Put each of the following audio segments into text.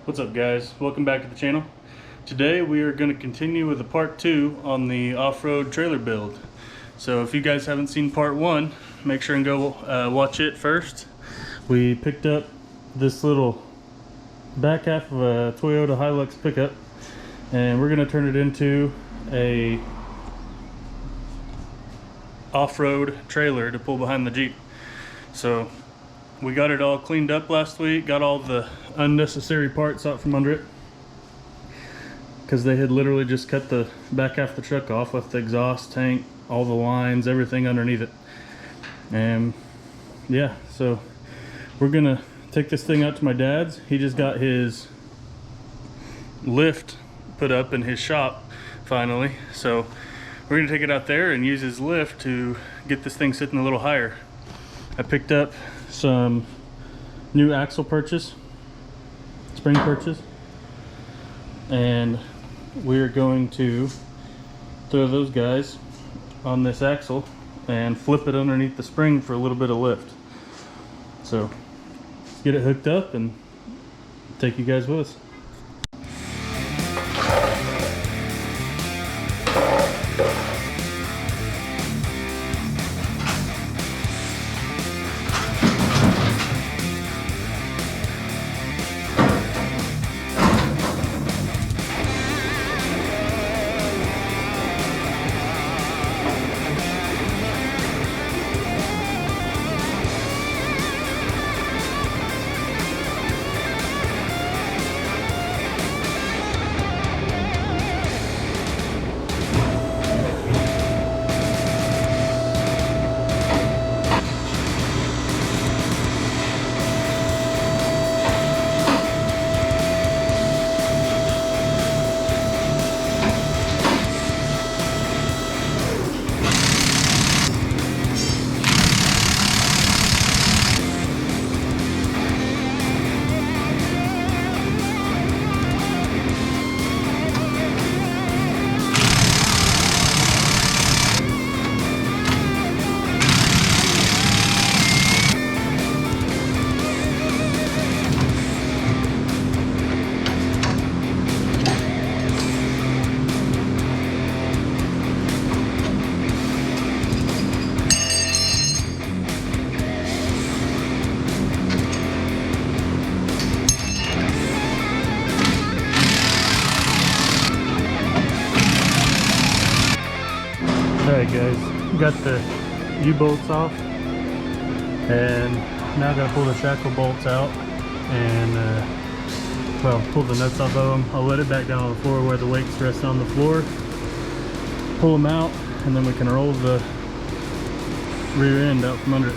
What's up guys, welcome back to the channel. Today we are going to continue with the part 2 on the off-road trailer build. So if you guys haven't seen part 1, make sure and go watch it first. We picked up this little back half of a Toyota Hilux pickup and we're going to turn it into a off-road trailer to pull behind the Jeep. So we got it all cleaned up last week, got all the unnecessary parts out from under it because they had literally just cut the back half of the truck off with the exhaust tank, all the lines, everything underneath it. And yeah, so we're gonna take this thing out to my dad's. He just got his lift put up in his shop finally, so we're gonna take it out there and use his lift to get this thing sitting a little higher. I picked up some new axle perches, spring perches, and we're going to throw those guys on this axle and flip it underneath the spring for a little bit of lift. So let's get it hooked up and take you guys with us. Alright guys, got the U-bolts off and now I gotta pull the shackle bolts out and well, pull the nuts off of them. I'll let it back down on the floor where the weight's resting on the floor, pull them out, and then we can roll the rear end out from under it.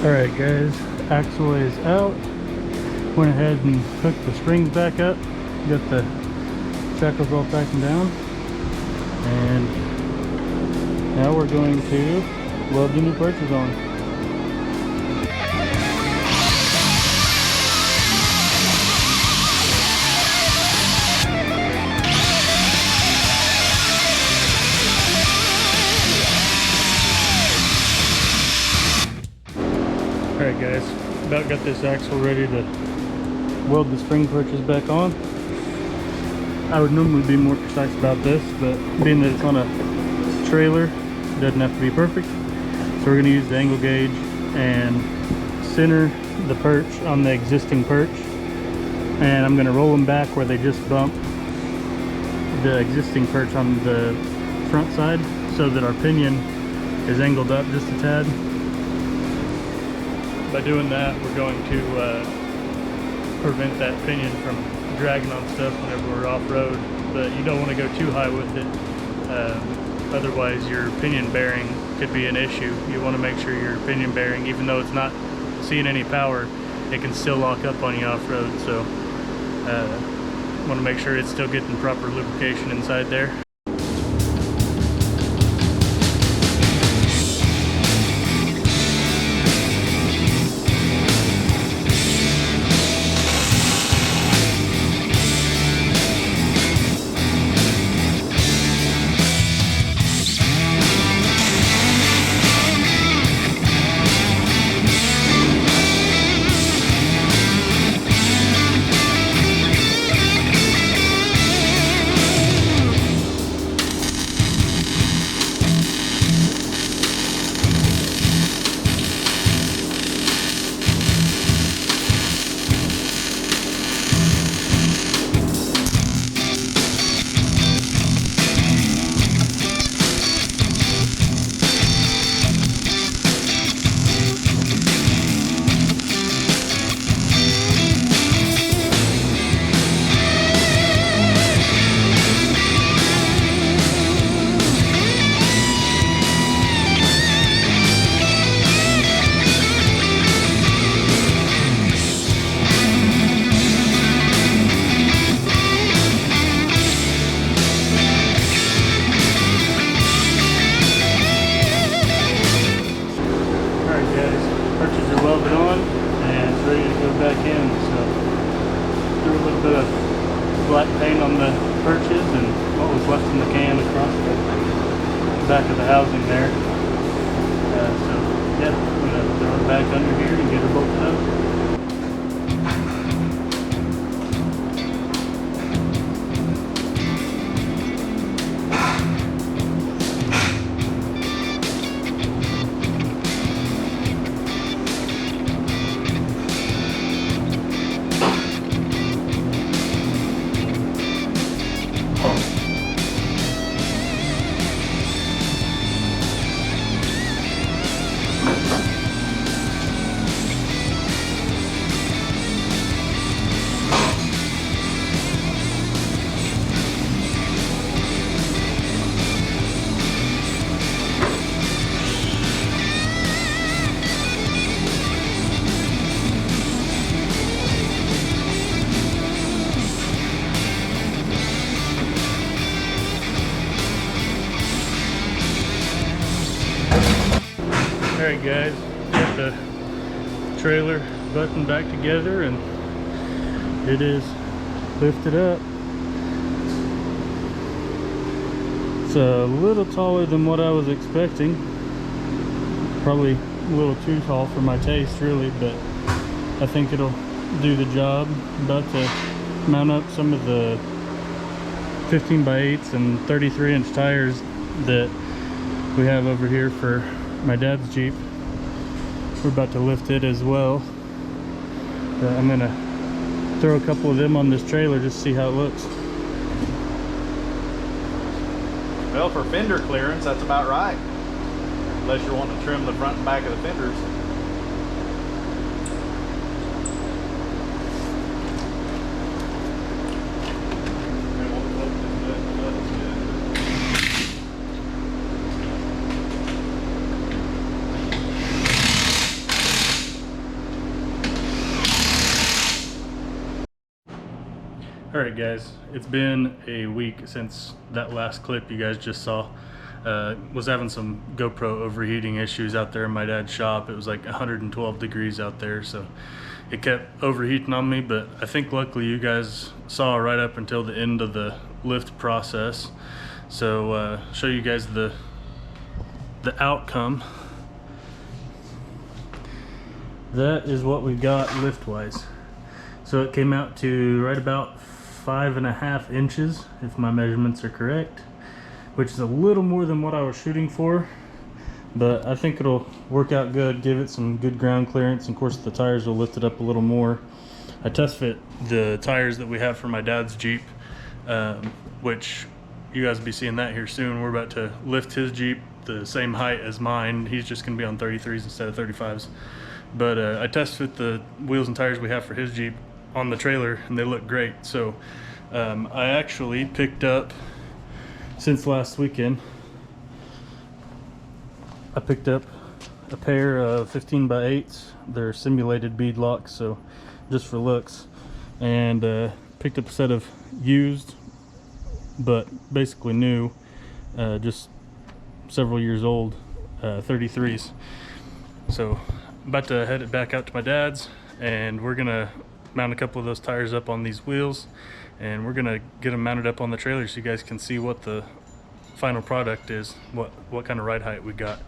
Alright guys, axle is out. Went ahead and hooked the springs back up. Got the shackles all tightened down. And now we're going to weld the new perches on. Alright guys, about got this axle ready to weld the spring perches back on. I would normally be more precise about this, but being that it's on a trailer, it doesn't have to be perfect. So we're going to use the angle gauge and center the perch on the existing perch. And I'm going to roll them back where they just bump the existing perch on the front side so that our pinion is angled up just a tad. By doing that, we're going to prevent that pinion from dragging on stuff whenever we're off-road, but you don't want to go too high with it, otherwise your pinion bearing could be an issue. You want to make sure your pinion bearing, even though it's not seeing any power, it can still lock up on you off-road, so want to make sure it's still getting proper lubrication inside there. Back in, so threw a little bit of black paint on the perches and what was left in the can across the back of the housing there. So yeah, I'm gonna throw it back under here and get her bolted up. Alright guys, got the trailer buttoned back together and it is lifted up. It's a little taller than what I was expecting. Probably a little too tall for my taste really, but I think it'll do the job. About to mount up some of the 15x8s and 33-inch tires that we have over here for my dad's Jeep. We're about to lift it as well. I'm gonna throw a couple of them on this trailer just to see how it looks. Well, for fender clearance, that's about right. Unless you're wanting to trim the front and back of the fenders. Alright guys, it's been a week since that last clip you guys just saw. Was having some GoPro overheating issues out there in my dad's shop. It was like 112 degrees out there, so it kept overheating on me, but I think luckily you guys saw right up until the end of the lift process. So show you guys the outcome. That is what we got lift wise. So it came out to right about 5.5 inches, if my measurements are correct, which is a little more than what I was shooting for, but I think it'll work out good, give it some good ground clearance, and of course the tires will lift it up a little more. I test fit the tires that we have for my dad's Jeep, which you guys will be seeing that here soon. We're about to lift his Jeep the same height as mine. He's just going to be on 33s instead of 35s. But I test fit the wheels and tires we have for his Jeep on the trailer, and they look great. So I actually picked up, since last weekend, I picked up a pair of 15 by 8s. They're simulated bead locks, so just for looks, and picked up a set of used but basically new, just several years old, 33s. So I'm about to head it back out to my dad's, and we're gonna mount a couple of those tires up on these wheels, and we're gonna get them mounted up on the trailer so you guys can see what the final product is, what kind of ride height we got.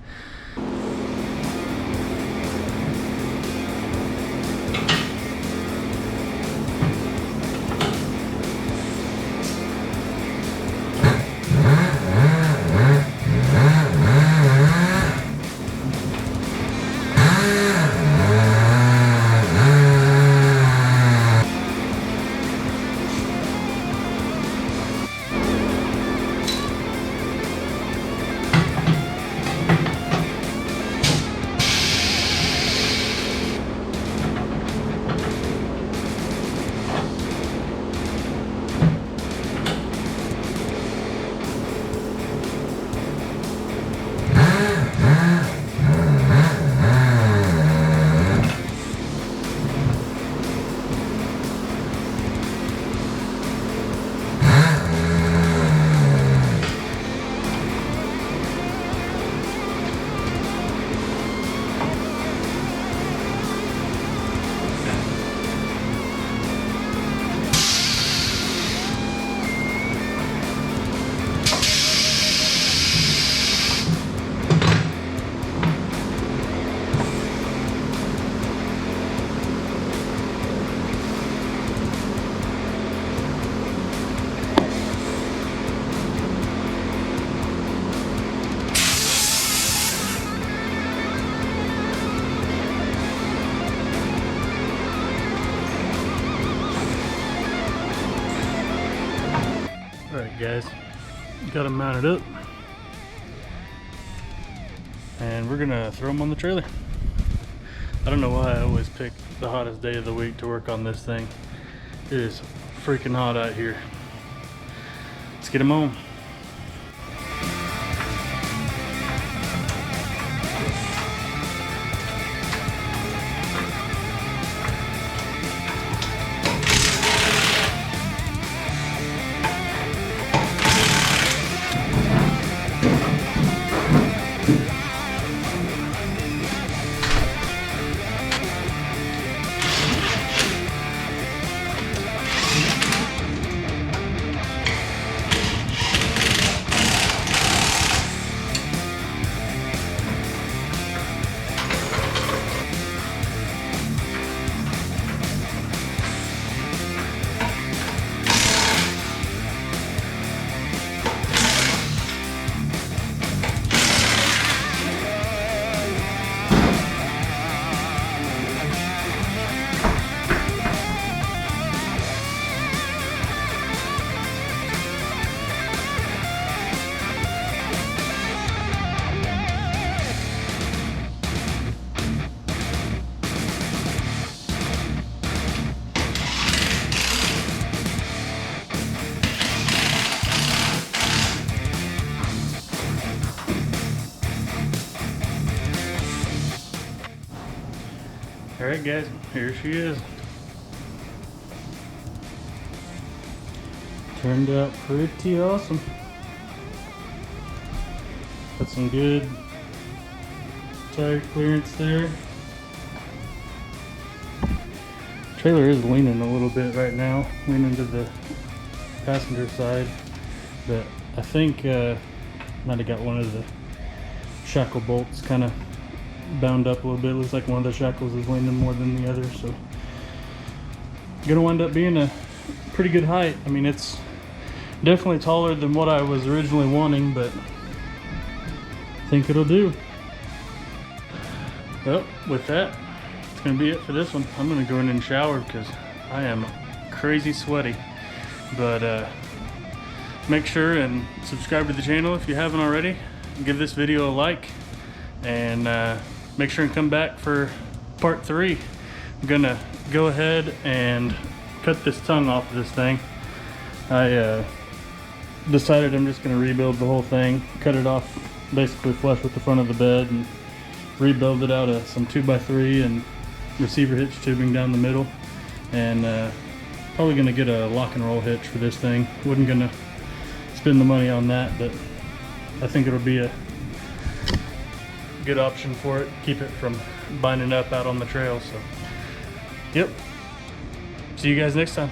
Alright guys, got them mounted up, and we're gonna throw them on the trailer. I don't know why I always pick the hottest day of the week to work on this thing. It is freaking hot out here. Let's get them on. Alright guys, here she is. Turned out pretty awesome. Got some good tire clearance there. Trailer is leaning a little bit right now, leaning to the passenger side, but I think might have got one of the shackle bolts kind of bound up a little bit. Looks like one of the shackles is leaning more than the other, so gonna wind up being a pretty good height. I mean, it's definitely taller than what I was originally wanting, but I think it'll do. Well, with that, it's gonna be it for this one. I'm gonna go in and shower because I am crazy sweaty. But make sure and subscribe to the channel if you haven't already. Give this video a like, and make sure and come back for part 3. I'm gonna go ahead and cut this tongue off of this thing. I decided I'm just gonna rebuild the whole thing, cut it off basically flush with the front of the bed, and rebuild it out of some 2x3 and receiver hitch tubing down the middle, and probably gonna get a lock and roll hitch for this thing. Wasn't gonna spend the money on that, but I think it'll be a good option for it. Keep it from binding up out on the trail. So, yep. See you guys next time.